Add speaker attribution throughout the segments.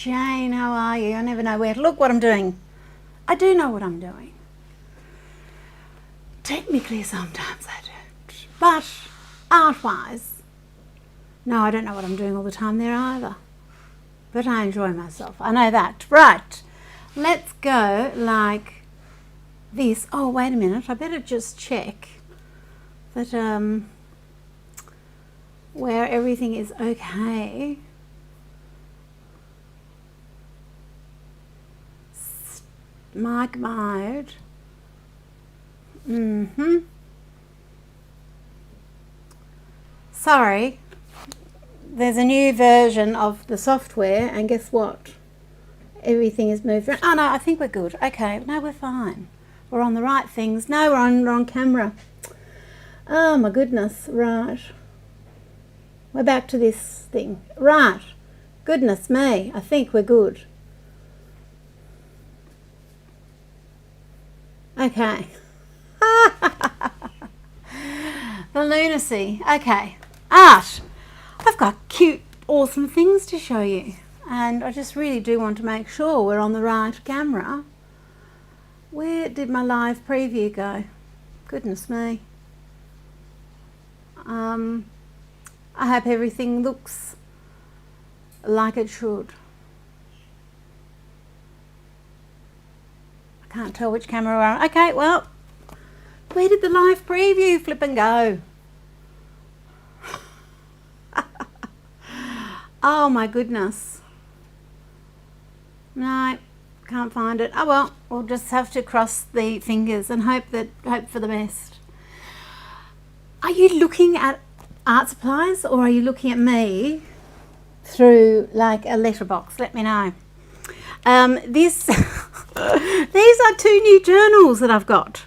Speaker 1: Jane, how are you? I never know where to look what I'm doing. I do know what I'm doing. Technically, sometimes I don't. But art-wise, no, I don't know what I'm doing all the time there either. But I enjoy myself. I know that. Right. Let's go like this. Oh, wait a minute. I better just check that where everything is okay. Mic mode. Sorry. There's a new version of the software and guess what? Everything is moved around. Oh no, I think we're good. Okay, no, we're fine. We're on the right things. No, we're on camera. Oh my goodness, right. We're back to this thing. Right. Goodness me, I think we're good. Okay. The lunacy. Okay. Art. I've got cute, awesome things to show you. And I just really do want to make sure we're on the right camera. Where did my live preview go? Goodness me. I hope everything looks like it should. I can't tell which camera we're on. Okay, well, where did the live preview flip and go? Oh my goodness. No, can't find it. Oh well, we'll just have to cross the fingers and hope for the best. Are you looking at art supplies or are you looking at me through like a letterbox? Let me know. These are two new journals that I've got.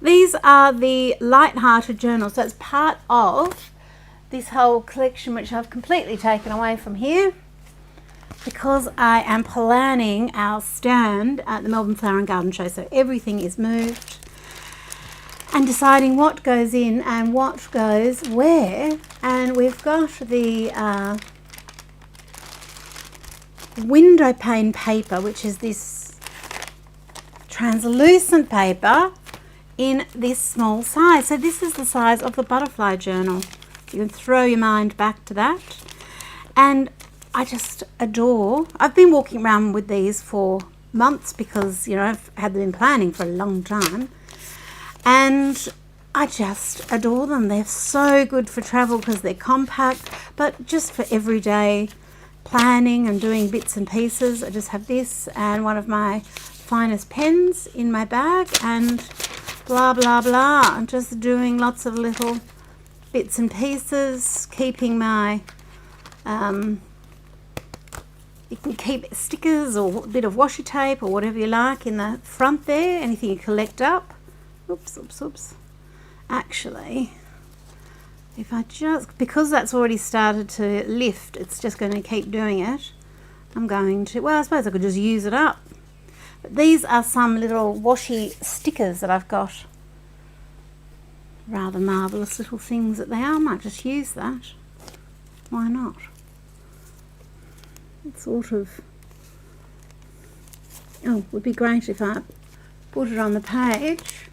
Speaker 1: These are the light-hearted journals. So it's part of this whole collection which I've completely taken away from here because I am planning our stand at the Melbourne Flower and Garden Show. So everything is moved and deciding what goes in and what goes where. And we've got the window pane paper, which is this translucent paper in this small size. So this is the size of the butterfly journal. You can throw your mind back to that. And I just adore, I've been walking around with these for months because, you know, I've had them in planning for a long time. And I just adore them. They're so good for travel because they're compact, but just for everyday planning and doing bits and pieces. I just have this and one of my finest pens in my bag and blah, blah, blah. I'm just doing lots of little bits and pieces, keeping my, you can keep stickers or a bit of washi tape or whatever you like in the front there, anything you collect up. Oops, oops, oops. Actually, if I just, because that's already started to lift, it's just going to keep doing it. I'm going to, well, I suppose I could just use it up. But these are some little washi stickers that I've got. Rather marvellous little things that they are. I might just use that. Why not? It's sort of, oh, it would be great if I put it on the page.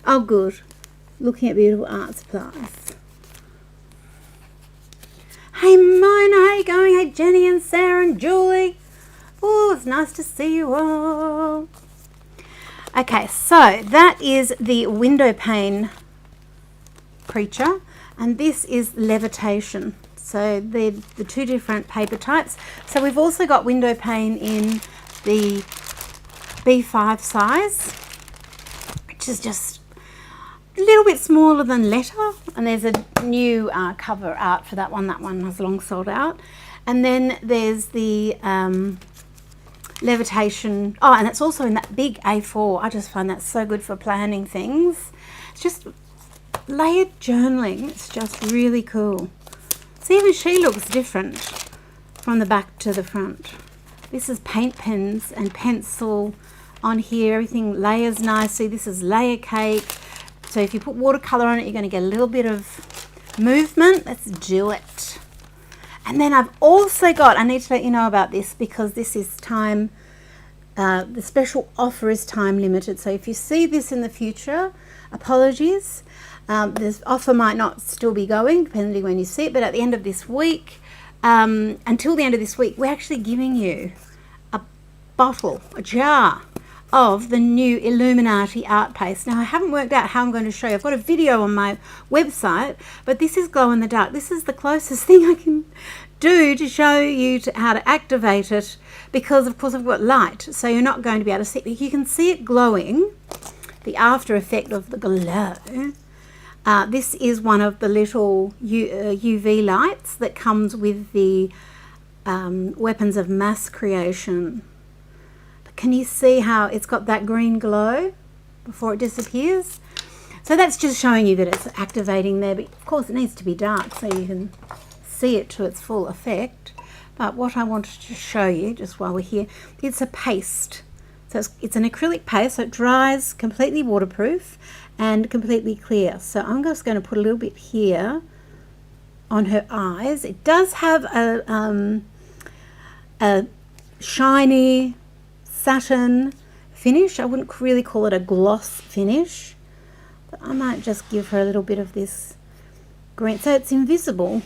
Speaker 1: Oh, good. Looking at beautiful art supplies. Hey, Mona, how you going? Hey, Jenny and Sarah and Julie. Oh, it's nice to see you all. Okay, so that is the window pane creature, and this is levitation. So they're the two different paper types. So we've also got window pane in the B5 size, which is just a little bit smaller than letter, and there's a new cover art for that one. That one has long sold out. And then there's the levitation. Oh, and it's also in that big A4. I just find that so good for planning things. It's just layered journaling. It's just really cool. So even she looks different from the back to the front. This is paint pens and pencil on here. Everything layers nicely. This is layer cake. So if you put watercolor on it, you're going to get a little bit of movement. Let's do it. And then I've also got, I need to let you know about this because this is time, the special offer is time limited. So if you see this in the future, apologies. This offer might not still be going, depending when you see it, but at the end of this week, until the end of this week, we're actually giving you a bottle, a jar of the new Illuminati art paste. Now, I haven't worked out how I'm going to show you. I've got a video on my website, but this is glow in the dark. This is the closest thing I can do to show you how to activate it, because of course I've got light, so you're not going to be able to see it. You can see it glowing, the after effect of the glow. This is one of the little UV lights that comes with the weapons of mass creation. But can you see how it's got that green glow before it disappears? So that's just showing you that it's activating there, but of course it needs to be dark so you can see it to its full effect. But what I wanted to show you just while we're here, it's a paste. So it's an acrylic paste, so it dries completely waterproof and completely clear. So I'm just going to put a little bit here on her eyes. It does have a shiny satin finish. I wouldn't really call it a gloss finish, but I might just give her a little bit of this green. So it's invisible,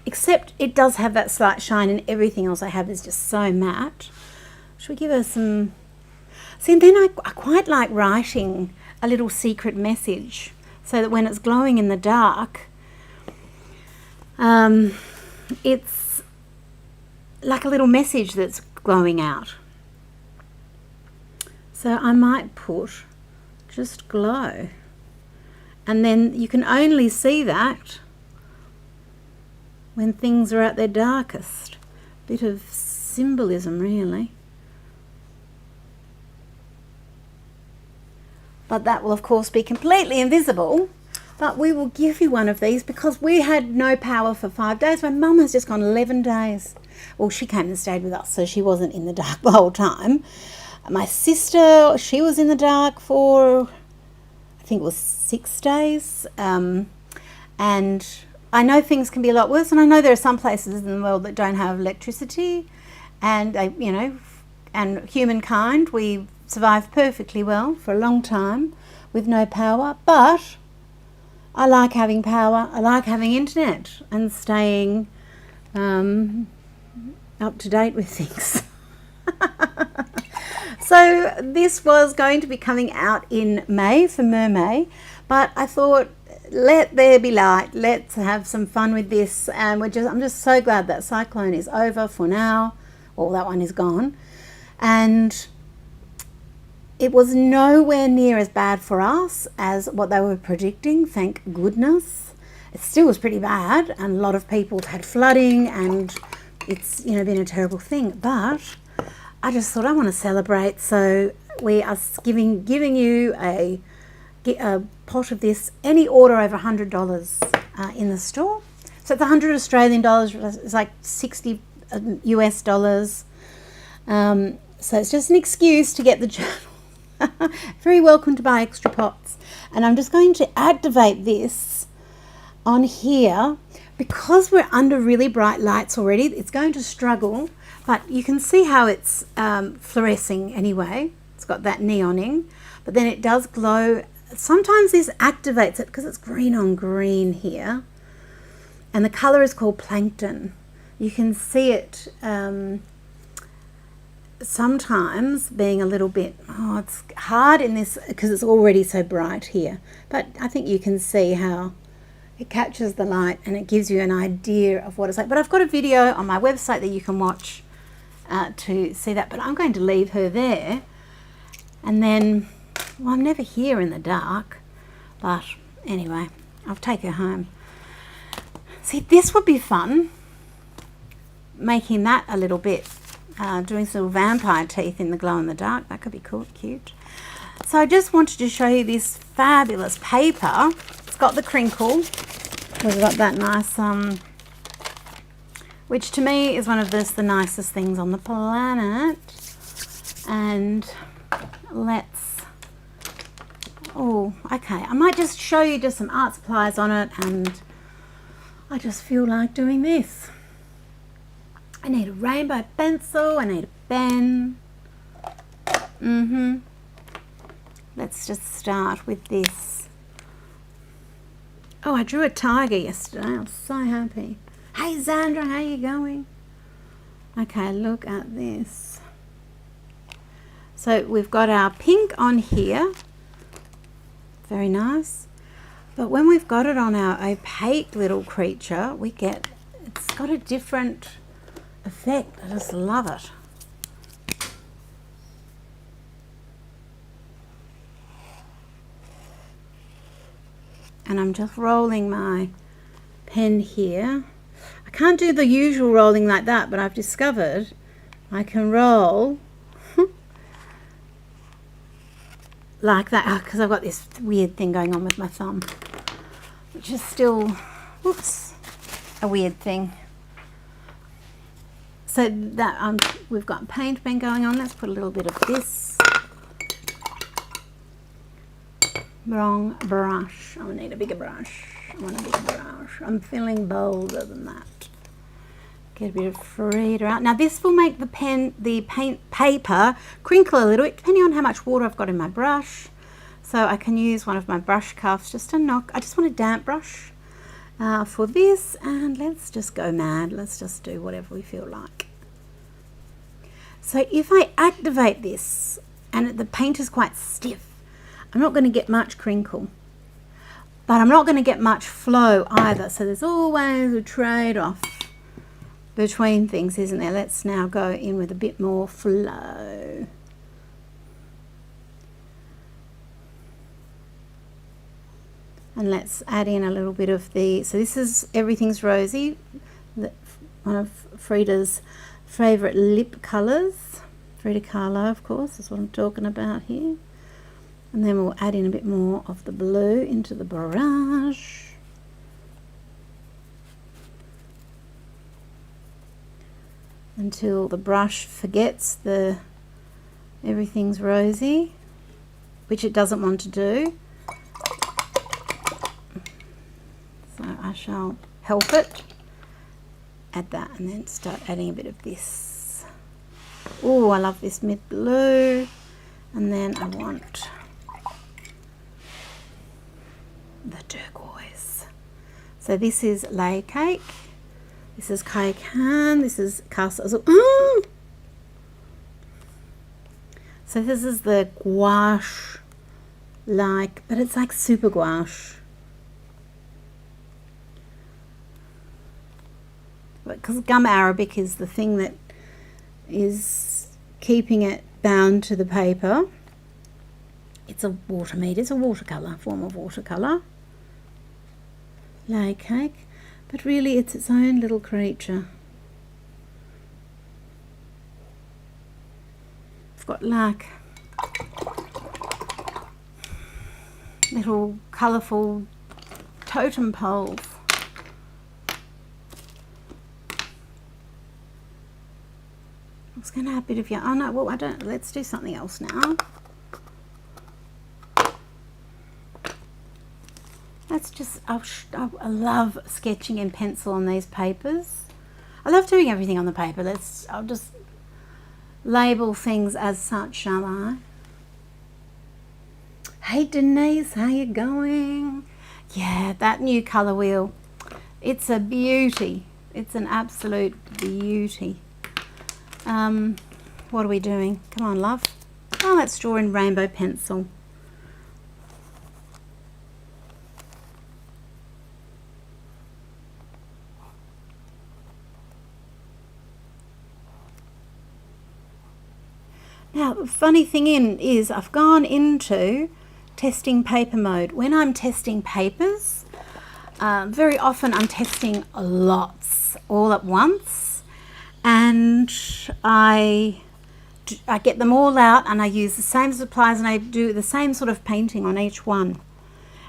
Speaker 1: except it does have that slight shine, and everything else I have is just so matte. Should we give her some... See, and then I quite like writing a little secret message so that when it's glowing in the dark, it's like a little message that's glowing out. So I might put just glow, and then you can only see that when things are at their darkest. Bit of symbolism, really. But that will of course be completely invisible. But we will give you one of these because we had no power for 5 days. My mum has just gone 11 days. Well, she came and stayed with us, so she wasn't in the dark the whole time. My sister, she was in the dark for, I think it was 6 days. And I know things can be a lot worse, and I know there are some places in the world that don't have electricity, and they, you know, and humankind, we survived perfectly well for a long time with no power. But I like having power. I like having internet and staying up to date with things. So this was going to be coming out in May for Mermay, but I thought, let there be light. Let's have some fun with this, and I'm just so glad that cyclone is over for now. Well, that one is gone, and it was nowhere near as bad for us as what they were predicting, thank goodness. It still was pretty bad, and a lot of people had flooding, and it's, you know, been a terrible thing. But I just thought I want to celebrate, so we are giving you a pot of this. Any order over $100 in the store. So it's 100 Australian dollars. It's like 60 US dollars. So it's just an excuse to get the journal. Very welcome to buy extra pots. And I'm just going to activate this on here because we're under really bright lights already. It's going to struggle, but you can see how it's fluorescing anyway. It's got that neoning, but then it does glow. Sometimes this activates it because it's green on green here, and the color is called plankton. You can see it sometimes being a little bit, it's hard in this because it's already so bright here, but I think you can see how it captures the light and it gives you an idea of what it's like. But I've got a video on my website that you can watch to see that, but I'm going to leave her there, and then, well, I'm never here in the dark, but anyway, I'll take her home. See, this would be fun, making that a little bit, doing some vampire teeth in the glow in the dark. That could be cool, cute. So I just wanted to show you this fabulous paper. It's got the crinkle. We've got that nice, which to me is one of the nicest things on the planet. And let's, oh, okay. I might just show you just some art supplies on it, and I just feel like doing this. I need a rainbow pencil, I need a pen. Let's just start with this. Oh, I drew a tiger yesterday. I was so happy. Hey Zandra, how you going? Okay, look at this. So we've got our pink on here. Very nice. But when we've got it on our opaque little creature, we get, it's got a different effect. I just love it. And I'm just rolling my pen here. I can't do the usual rolling like that, but I've discovered I can roll like that because I've got this weird thing going on with my thumb, which is still, whoops, a weird thing. So that we've got paint pen going on. Let's put a little bit of this. Wrong brush. I need a bigger brush. I want a bigger brush. I'm feeling bolder than that. Get a bit of Frida out. Now this will make the paint paper crinkle a little bit, depending on how much water I've got in my brush. So I can use one of my brush cuffs just to knock. I just want a damp brush for this, and let's just go mad. Let's just do whatever we feel like. So if I activate this and the paint is quite stiff, I'm not going to get much crinkle, but I'm not going to get much flow either. So there's always a trade-off between things, isn't there? Let's now go in with a bit more flow. And let's add in a little bit of the, so this is Everything's Rosy, one of Frida's favourite lip colours. Frida Kahlo, of course, is what I'm talking about here. And then we'll add in a bit more of the blue into the brush. Until the brush forgets the Everything's Rosy, which it doesn't want to do. So I shall help it. Add that and then start adding a bit of this. Oh, I love this mid blue. And then I want the turquoise. So this is Lay Cake, this is Cayenne, this is Castle. So this is the gouache, like, but it's like super gouache. Because gum arabic is the thing that is keeping it bound to the paper. It's a water meter, it's a watercolour, form of watercolour. Lay Cake, but really it's its own little creature. It's got like little colourful totem poles. I was going to have a bit of your, oh no, well I don't, let's do something else now. Let's just, I love sketching in pencil on these papers. I love doing everything on the paper. I'll just label things as such, shall I? Hey Denise, how you going? Yeah, that new colour wheel, it's a beauty. It's an absolute beauty. What are we doing? Come on, love. Oh, let's draw in rainbow pencil. Now, the funny thing is I've gone into testing paper mode. When I'm testing papers, very often I'm testing lots all at once, and I get them all out and I use the same supplies and I do the same sort of painting on each one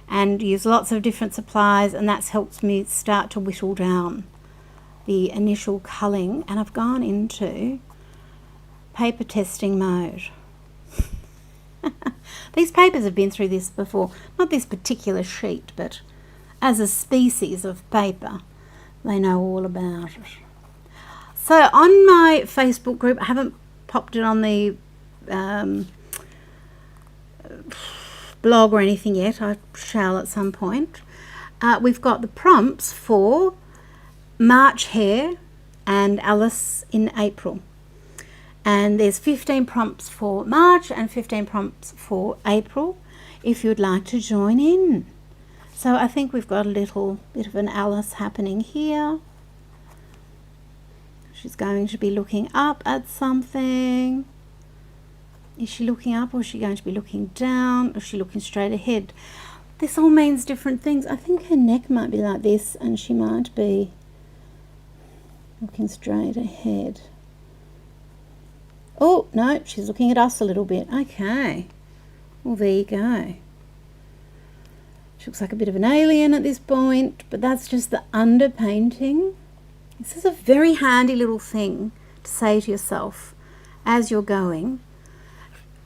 Speaker 1: and use lots of different supplies, and that's helped me start to whittle down the initial culling. And I've gone into paper testing mode. These papers have been through this before, not this particular sheet, but as a species of paper, they know all about it. So on my Facebook group, I haven't popped it on the blog or anything yet. I shall at some point. We've got the prompts for March Hare and Alice in April. And there's 15 prompts for March and 15 prompts for April if you'd like to join in. So I think we've got a little bit of an Alice happening here. She's going to be looking up at something. Is she looking up, or is she going to be looking down, or is she looking straight ahead? This all means different things. I think her neck might be like this, and she might be looking straight ahead. Oh, no, she's looking at us a little bit. Okay. Well, there you go. She looks like a bit of an alien at this point, but that's just the underpainting. This is a very handy little thing to say to yourself as you're going.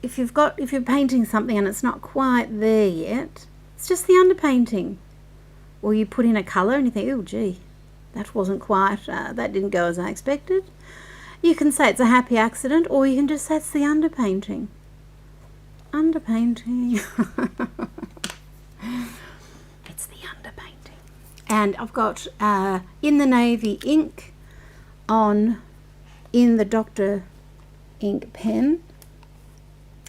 Speaker 1: If you're painting something and it's not quite there yet, it's just the underpainting. Or you put in a colour and you think, oh gee, that wasn't quite, that didn't go as I expected. You can say it's a happy accident, or you can just say it's the underpainting. Underpainting. It's the underpainting. And I've got In the Navy ink on in the Dr. ink pen.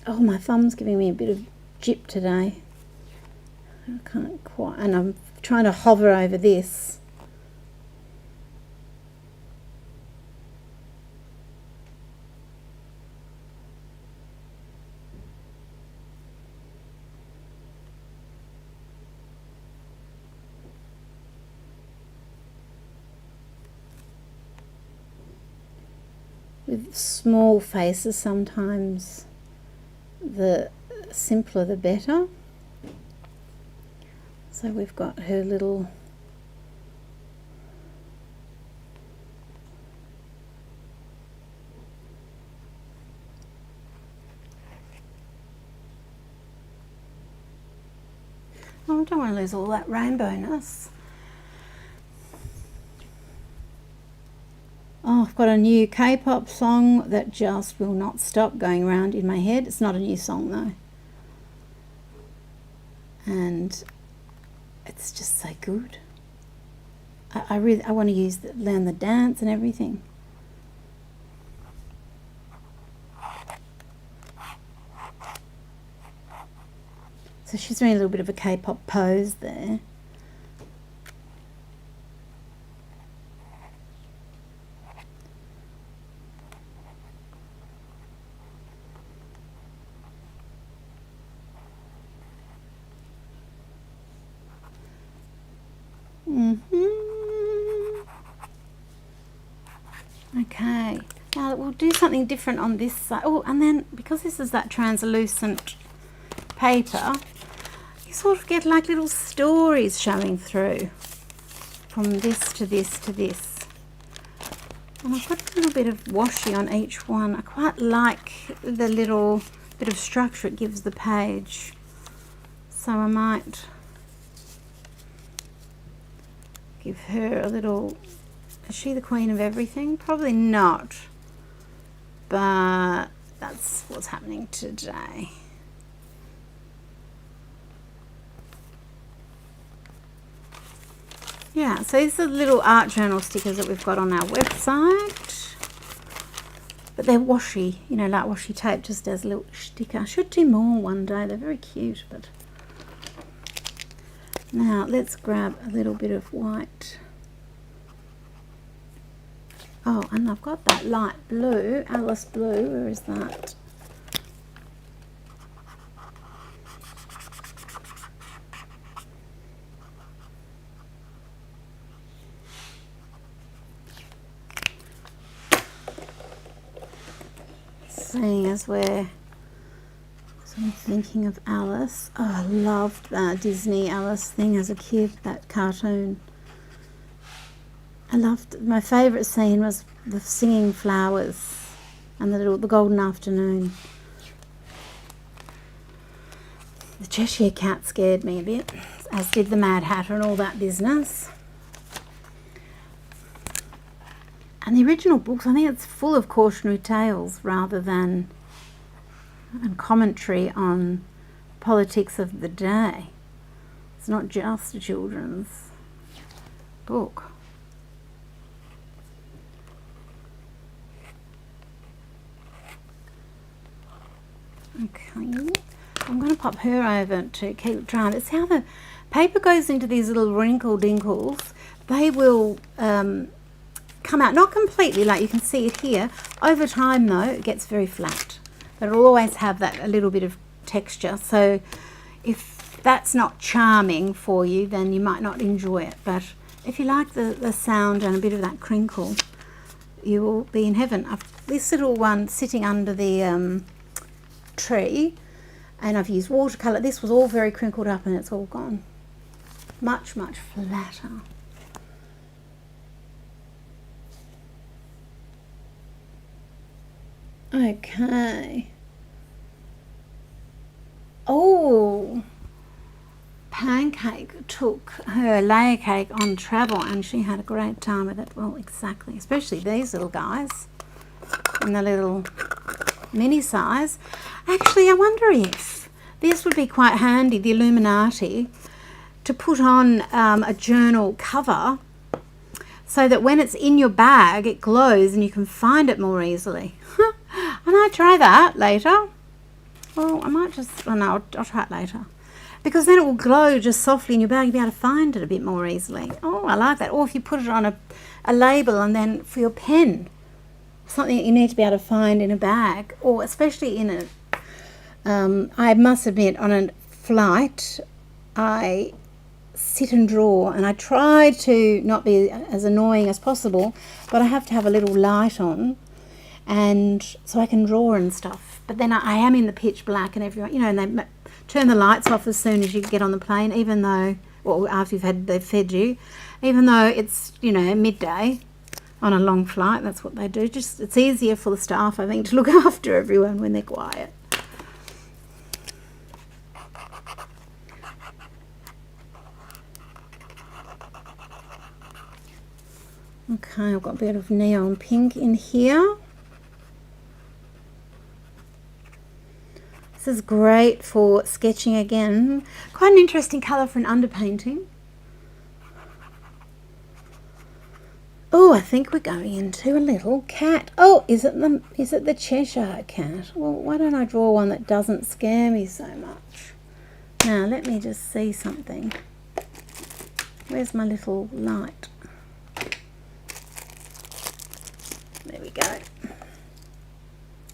Speaker 1: Oh, my thumb's giving me a bit of jip today. I can't quite, and I'm trying to hover over this. With small faces, sometimes the simpler the better. So we've got her little oh, I don't want to lose all that rainbowness. Oh, I've got a new K-pop song that just will not stop going around in my head. It's not a new song though. And it's just so good. I want to learn the dance and everything. So she's doing a little bit of a K-pop pose there. Okay, now we'll do something different on this side. Oh, and then because this is that translucent paper, you sort of get like little stories showing through from this to this to this. And I've got a little bit of washi on each one. I quite like the little bit of structure it gives the page. So I might give her a little... Is she the queen of everything? Probably not. But that's what's happening today. Yeah, so these are the little art journal stickers that we've got on our website. But they're washi, you know, like washi tape, just as a little sticker. I should do more one day. They're very cute, but... Now, let's grab a little bit of white. Oh, and I've got that light blue, Alice blue. Where is that? Seeing as we're sort of thinking of Alice. Oh, I loved that Disney Alice thing as a kid, that cartoon. I loved, my favourite scene was the singing flowers and the golden afternoon. The Cheshire cat scared me a bit, as did the Mad Hatter and all that business. And the original books, I think it's full of cautionary tales rather than and commentary on politics of the day. It's not just a children's book. Okay, I'm going to pop her over to keep it dry. It's how the paper goes into these little wrinkle dinkles. They will come out, not completely, like you can see it here. Over time though, it gets very flat. But it'll always have that a little bit of texture. So if that's not charming for you, then you might not enjoy it. But if you like the sound and a bit of that crinkle, you will be in heaven. This little one sitting under the tree, and I've used watercolour. This was all very crinkled up and it's all gone. Much, much flatter. Okay. Oh, Pancake took her layer cake on travel and she had a great time with it. Well, exactly, especially these little guys in the little mini size. Actually, I wonder if this would be quite handy, the Illuminati, to put on a journal cover so that when it's in your bag it glows and you can find it more easily. I might try that later. Well, I might just, oh no, I'll try it later. Because then it will glow just softly in your bag, you'll be able to find it a bit more easily. Oh, I like that. Or if you put it on a label and then for your pen, something that you need to be able to find in a bag, or especially in a, I must admit, on a flight, I sit and draw, and I try to not be as annoying as possible, but I have to have a little light on, and so I can draw and stuff. But then I am in the pitch black, and everyone, you know, and they turn the lights off as soon as you get on the plane, even though, well, after they've fed you, even though it's, you know, midday on a long flight. That's what they do. Just, it's easier for the staff, I think, to look after everyone when they're quiet. Okay, I've got a bit of neon pink in here. This is great for sketching again. Quite an interesting colour for an underpainting. Oh, I think we're going into a little cat. Oh, is it the Cheshire cat? Well, why don't I draw one that doesn't scare me so much? Now, let me just see something. Where's my little light? There we go.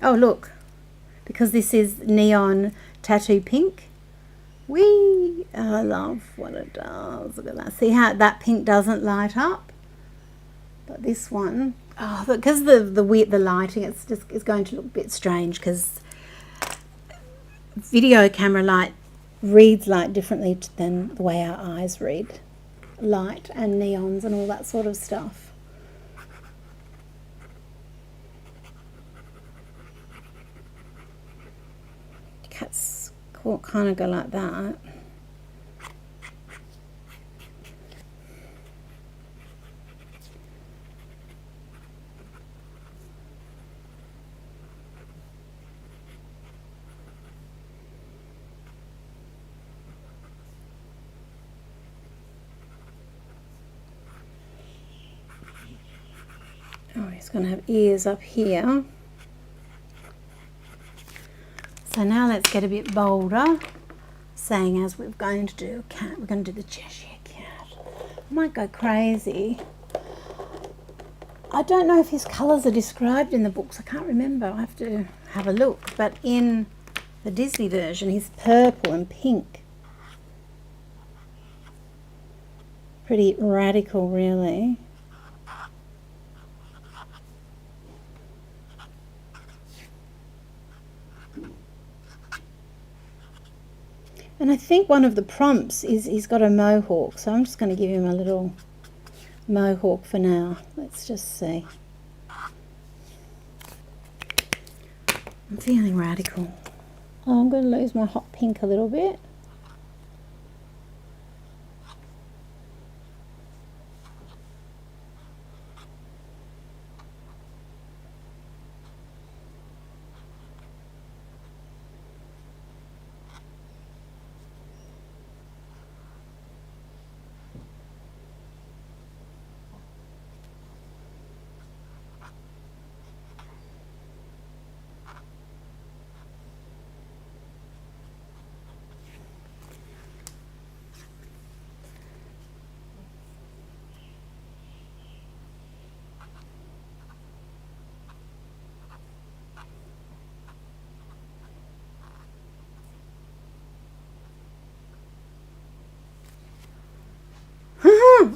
Speaker 1: Oh, look. Because this is neon tattoo pink. Whee! I love what it does. Look at that. See how that pink doesn't light up? But this one, oh, because the lighting, it's going to look a bit strange because video camera light reads light differently than the way our eyes read light and neons and all that sort of stuff. Cats kind of go like that. Oh, he's going to have ears up here. So now let's get a bit bolder, saying as we're going to do a cat, we're going to do the Cheshire cat. I might go crazy. I don't know if his colours are described in the books. I can't remember. I have to have a look. But in the Disney version, he's purple and pink. Pretty radical, really. And I think one of the prompts is he's got a mohawk, so I'm just going to give him a little mohawk for now. Let's just see. I'm feeling radical. Oh, I'm going to lose my hot pink a little bit.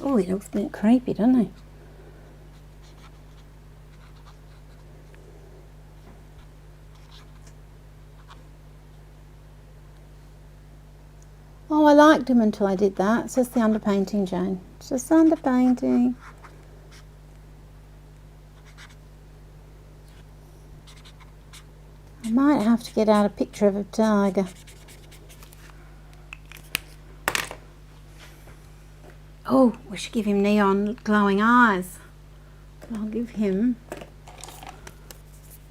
Speaker 1: Oh, he looks a bit creepy, doesn't he? Oh, I liked him until I did that. It's just the underpainting, Jane. It's just underpainting. I might have to get out a picture of a tiger. Oh, we should give him neon glowing eyes. I'll give him...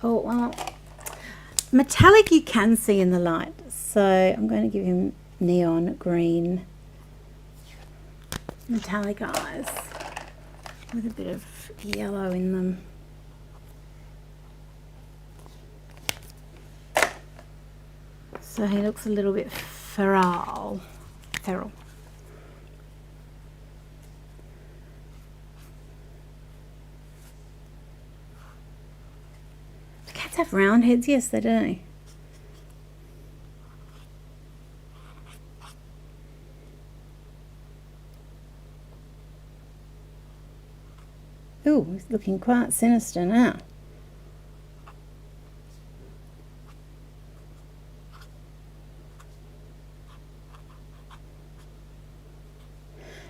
Speaker 1: Oh, well, metallic you can see in the light, so I'm going to give him neon green metallic eyes with a bit of yellow in them. So he looks a little bit feral. Do cats have round heads? Yes, they do. Oh, he's looking quite sinister now.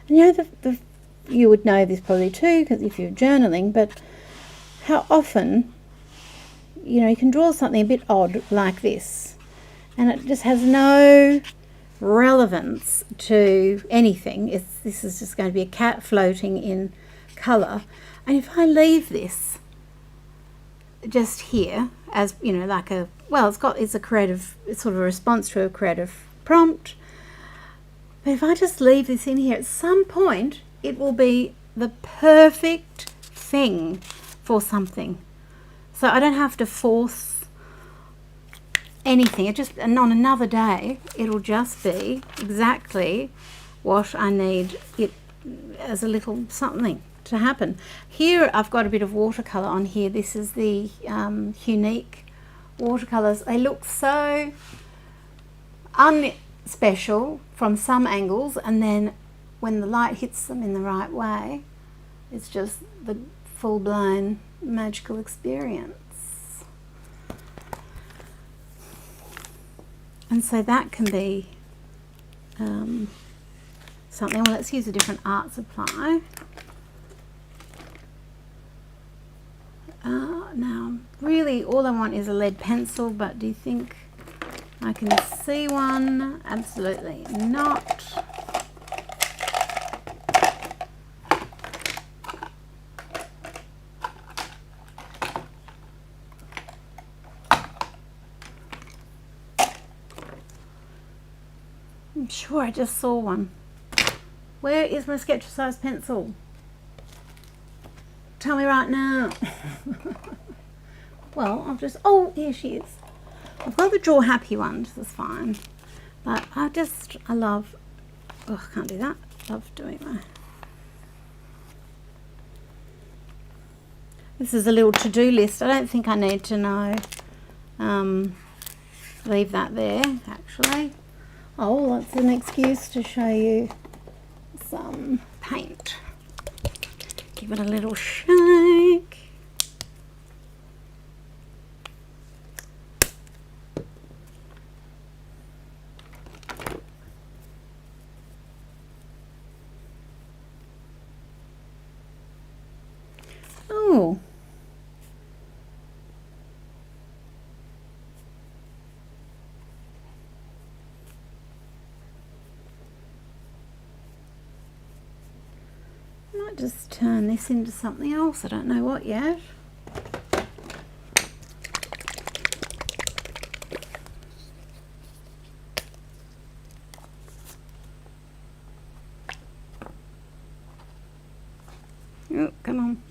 Speaker 1: And you know, you would know this probably too, because if you're journaling, but how often, you know, you can draw something a bit odd like this, and it just has no relevance to anything. This is just going to be a cat floating in colour. And if I leave this just here as, you know, like a, well, it's a creative, it's sort of a response to a creative prompt. But if I just leave this in here, at some point it will be the perfect thing for something. So I don't have to force anything. It just, and on another day it'll just be exactly what I need it as a little something to happen. Here I've got a bit of watercolor on here. This is the unique watercolors. They look so unspecial from some angles, and then when the light hits them in the right way, it's just the full-blown magical experience. And so that can be something. Well, let's use a different art supply. Now, really, all I want is a lead pencil, but do you think I can see one? Absolutely not. I'm sure I just saw one. Where is my sketch size pencil? Tell me right now. Well, I'll just, oh, here she is. I've got the draw happy ones, that's fine. But I love, oh, I can't do that. Love doing that. This is a little to-do list. I don't think I need to know. Leave that there, actually. Oh, that's an excuse to show you some paint. Give it a little shake. Oh. I might just turn this into something else. I don't know what yet. Oh, come on.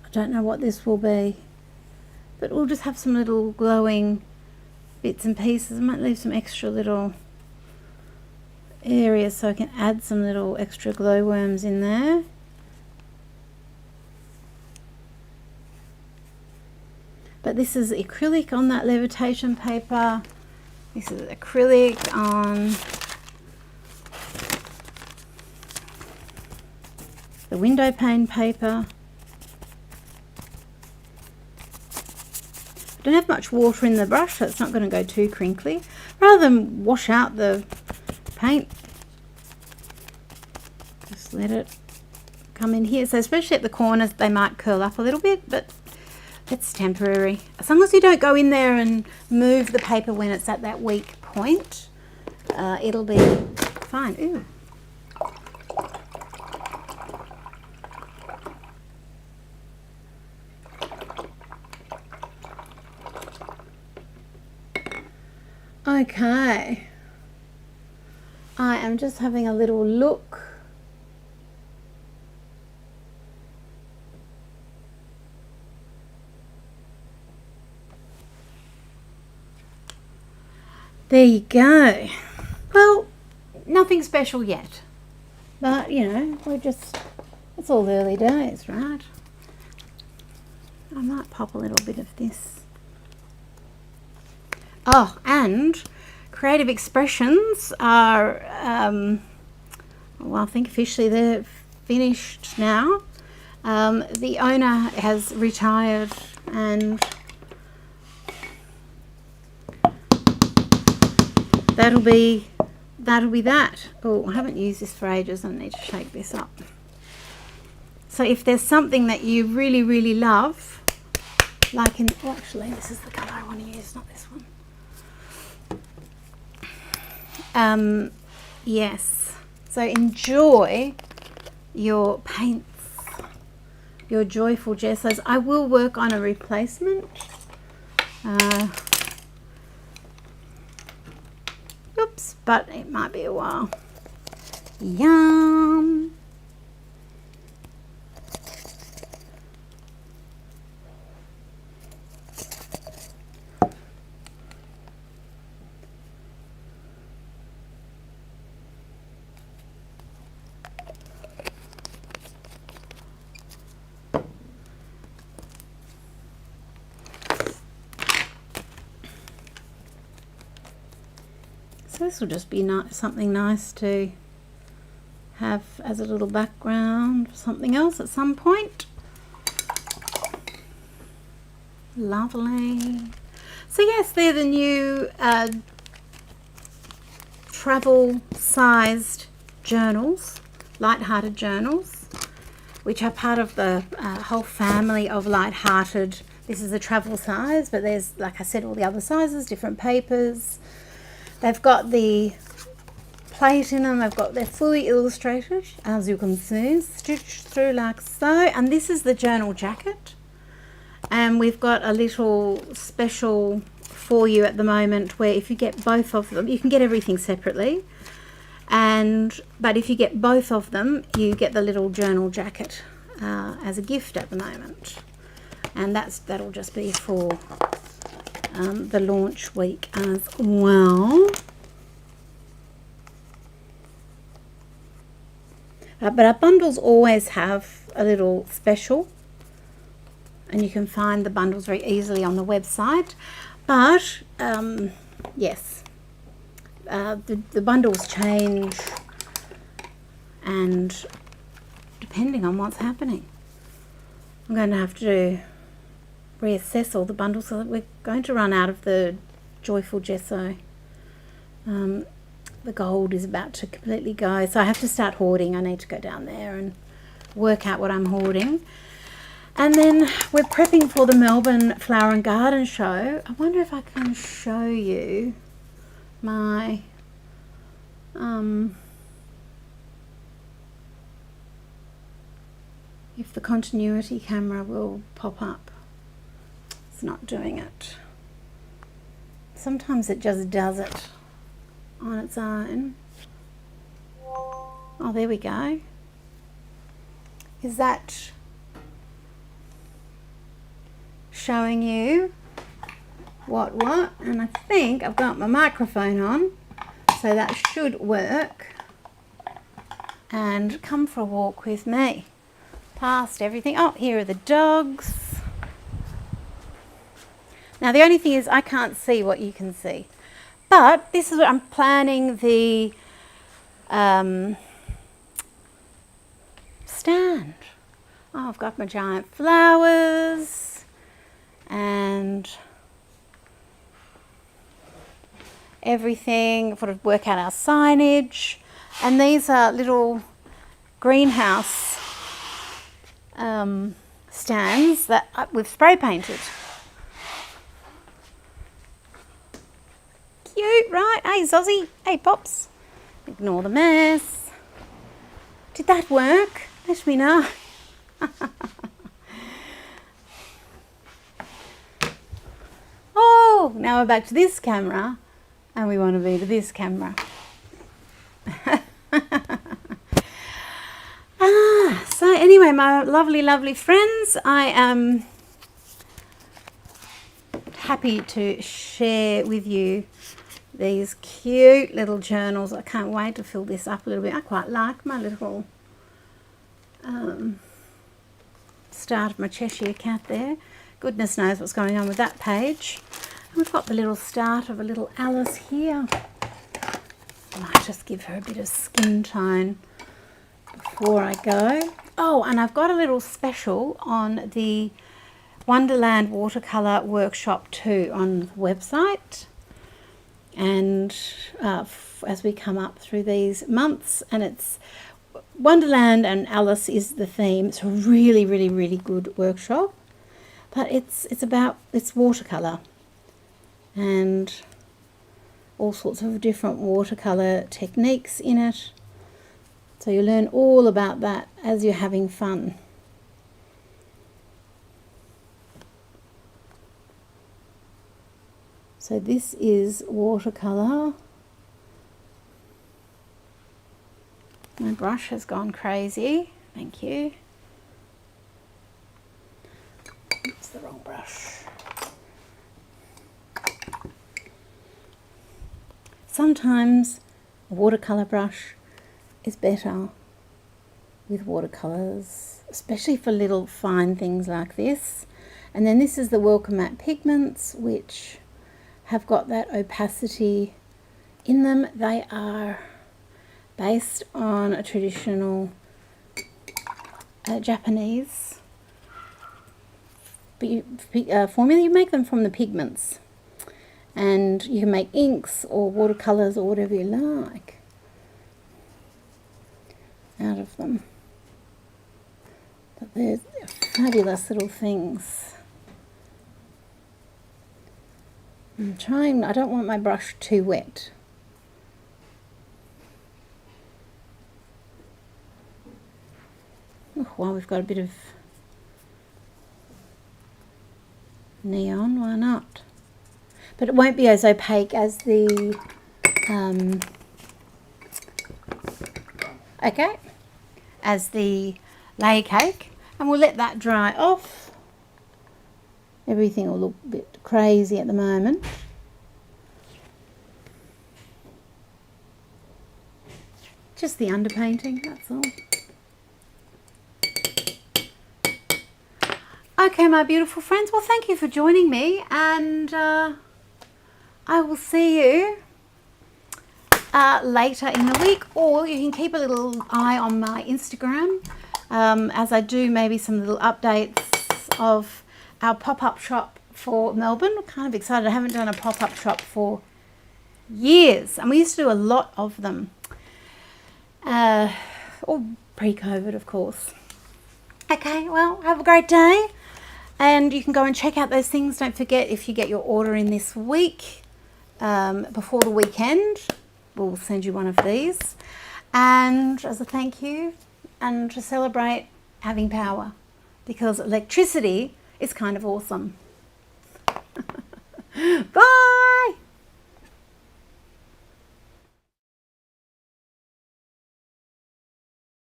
Speaker 1: I don't know what this will be, but we'll just have some little glowing bits and pieces. I might leave some extra little areas so I can add some little extra glowworms in there. But this is acrylic on that levitation paper. This is acrylic on the window pane paper. I don't have much water in the brush, so it's not going to go too crinkly. Rather than wash out the paint, just let it come in here. So especially at the corners, they might curl up a little bit, but it's temporary. As long as you don't go in there and move the paper when it's at that weak point, it'll be fine. Ooh. Okay, I am just having a little look. There you go. Well, nothing special yet, but you know, it's all early days, right? I might pop a little bit of this. Oh, and Creative Expressions are, well, I think officially they're finished now. The owner has retired, and that'll be that. Oh, I haven't used this for ages. I need to shake this up. So if there's something that you really, really love, like in, oh, actually, this is the colour I want to use, not this one. Yes, so enjoy your paints, your joyful gessos. I will work on a replacement. Oops, but it might be a while. Yum. So this will just be something nice to have as a little background for something else at some point. Lovely. So yes, they're the new travel sized journals, light-hearted journals, which are part of the whole family of light-hearted. This is the travel size, but there's, like I said, all the other sizes, different papers. They've got the plate in them. They're fully illustrated, as you can see, stitched through like so. And this is the journal jacket. And we've got a little special for you at the moment, where if you get both of them, you can get everything separately. But if you get both of them, you get the little journal jacket as a gift at the moment. And that'll just be for the launch week as well. But our bundles always have a little special, and you can find the bundles very easily on the website. But yes, the bundles change, and depending on what's happening, I'm going to have to reassess all the bundles, so that we're going to run out of the Joyful Gesso. The gold is about to completely go, so I have to start hoarding. I need to go down there and work out what I'm hoarding. And then we're prepping for the Melbourne Flower and Garden Show. I wonder if I can show you my if the continuity camera will pop up. It's not doing it. Sometimes it just does it on its own. Oh, there we go. Is that showing you what? And I think I've got my microphone on, so that should work. and come for a walk with me. Past everything. Oh, here are the dogs. Now the only thing is I can't see what you can see. But this is what I'm planning the stand. Oh, I've got my giant flowers and everything. I've got to work out our signage. And these are little greenhouse stands that we've spray painted. Cute, right? Hey, Zozzy. Hey, Pops. Ignore the mess. Did that work? Let me know. Oh, now we're back to this camera and we want to be to this camera. So anyway, my lovely friends, I am happy to share with you these cute little journals. I can't wait to fill this up a little bit. I quite like my little start of my Cheshire cat there. Goodness knows what's going on with that page. And we've got the little start of a little Alice here. I might just give her a bit of skin tone before I go. Oh, and I've got a little special on the Wonderland Watercolour Workshop too on the website. And as we come up through these months, and it's Wonderland and Alice is the theme. It's a really good workshop, but it's watercolour and all sorts of different watercolour techniques in it. So you learn all about that as you're having fun. So this is watercolour. My brush has gone crazy. Thank you. It's the wrong brush. Sometimes a watercolour brush is better with watercolours, especially for little fine things like this. And then this is the Welcome Matte Pigments, which have got that opacity in them. They are based on a traditional Japanese formula. You make them from the pigments, and you can make inks or watercolours or whatever you like out of them. But they're fabulous little things. I'm trying, I don't want my brush too wet. Oh, well, we've got a bit of neon, why not? But it won't be as opaque as the as the layer cake, and we'll let that dry off. Everything will look a bit crazy at the moment. Just the underpainting, that's all. Okay, my beautiful friends, well, thank you for joining me, and I will see you later in the week, or you can keep a little eye on my Instagram as I do maybe some little updates of our pop-up shop for Melbourne. I'm kind of excited. I haven't done a pop-up shop for years, and we used to do a lot of them, all pre-COVID, of course. Okay, well, have a great day, and you can go and check out those things. Don't forget, if you get your order in this week, before the weekend, we'll send you one of these, and as a thank you and to celebrate having power, because electricity is kind of awesome. Bye!